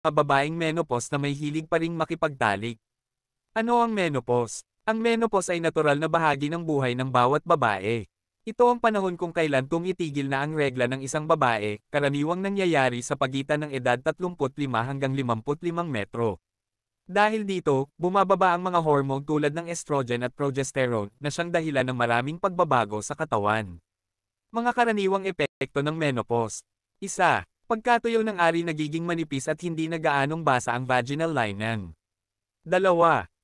babaeng menopause na may hilig pa ring makipagtalik. Ano ang menopause? Ang menopause ay natural na bahagi ng buhay ng bawat babae. Ito ang panahon kung kailan tumitigil na ang regla ng isang babae, karaniwang nangyayari sa pagitan ng edad 35 hanggang 55 metro. Dahil dito, bumababa ang mga hormone tulad ng estrogen at progesterone na siyang dahilan ng maraming pagbabago sa katawan. Mga karaniwang epekto ng menopause. 1. Pagkatuyo ng ari nagiging manipis at hindi na gaanong basa ang vaginal lining. 2.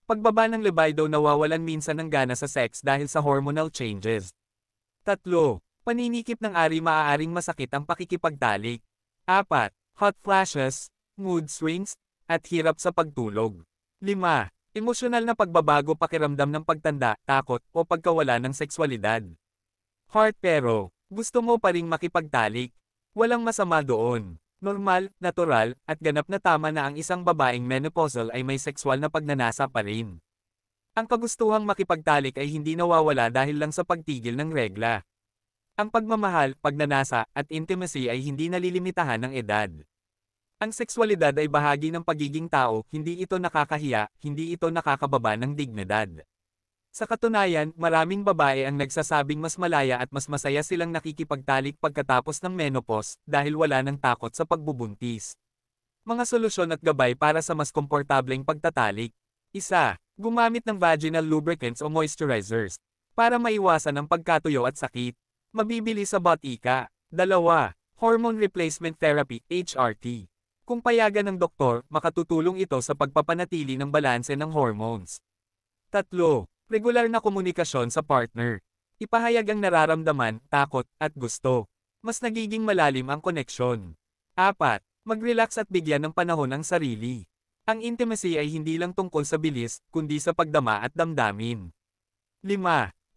Pagbaba ng libido, nawawalan minsan ng gana sa sex dahil sa hormonal changes. 3. Paninikip ng ari, maaaring masakit ang pakikipagtalik. 4. Hot flashes, mood swings, at hirap sa pagtulog. 5. Emosyonal na pagbabago, pakiramdam ng pagtanda, takot, o pagkawala ng sekswalidad. Heart, pero gusto mo pa ring makipagtalik? Walang masama doon. Normal, natural, at ganap na tama na ang isang babaeng menopausal ay may sekswal na pagnanasa pa rin. Ang kagustuhang makipagtalik ay hindi nawawala dahil lang sa pagtigil ng regla. Ang pagmamahal, pagnanasa, at intimacy ay hindi nalilimitahan ng edad. Ang sekswalidad ay bahagi ng pagiging tao, hindi ito nakakahiya, hindi ito nakakababa ng dignidad. Sa katunayan, maraming babae ang nagsasabing mas malaya at mas masaya silang nakikipagtalik pagkatapos ng menopause dahil wala ng takot sa pagbubuntis. Mga solusyon at gabay para sa mas komportableng pagtatalik. 1. Gumamit ng vaginal lubricants o moisturizers para maiwasan ang pagkatuyo at sakit. Mabibili sa botika. 2. Hormone replacement therapy, HRT. Kung payagan ng doktor, makatutulong ito sa pagpapanatili ng balanse ng hormones. 3. Regular na komunikasyon sa partner. Ipahayag ang nararamdaman, takot, at gusto. Mas nagiging malalim ang koneksyon. 4. Mag-relax at bigyan ng panahon ang sarili. Ang intimacy ay hindi lang tungkol sa bilis, kundi sa pagdama at damdamin. 5.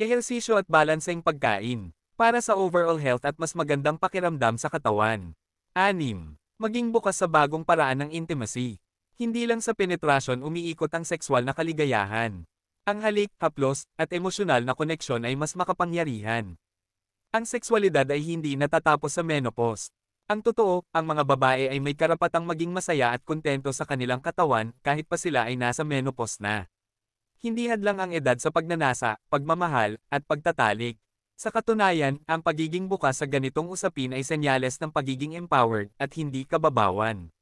Ehersisyo at balanseng pagkain. Para sa overall health at mas magandang pakiramdam sa katawan. 6. Maging bukas sa bagong paraan ng intimacy. Hindi lang sa penetrasyon umiikot ang sekswal na kaligayahan. Ang halik, haplos, at emosyonal na koneksyon ay mas makapangyarihan. Ang sekswalidad ay hindi natatapos sa menopause. Ang totoo, ang mga babae ay may karapatang maging masaya at kontento sa kanilang katawan kahit pa sila ay nasa menopause na. Hindi hadlang ang edad sa pagnanasa, pagmamahal, at pagtatalik. Sa katunayan, ang pagiging bukas sa ganitong usapin ay senyales ng pagiging empowered at hindi kababawan.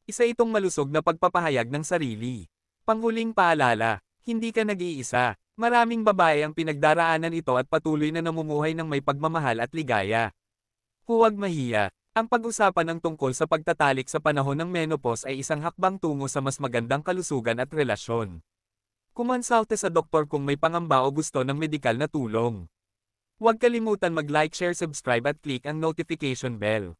Isa itong malusog na pagpapahayag ng sarili. Panghuling paalala. Hindi ka nag-iisa. Maraming babae ang pinagdaraanan ito at patuloy na namumuhay ng may pagmamahal at ligaya. Huwag mahiya. Ang pag-usapan ng tungkol sa pagtatalik sa panahon ng menopause ay isang hakbang tungo sa mas magandang kalusugan at relasyon. Kumonsulte sa doktor kung may pangamba o gusto ng medikal na tulong. Huwag kalimutan mag-like, share, subscribe at click ang notification bell.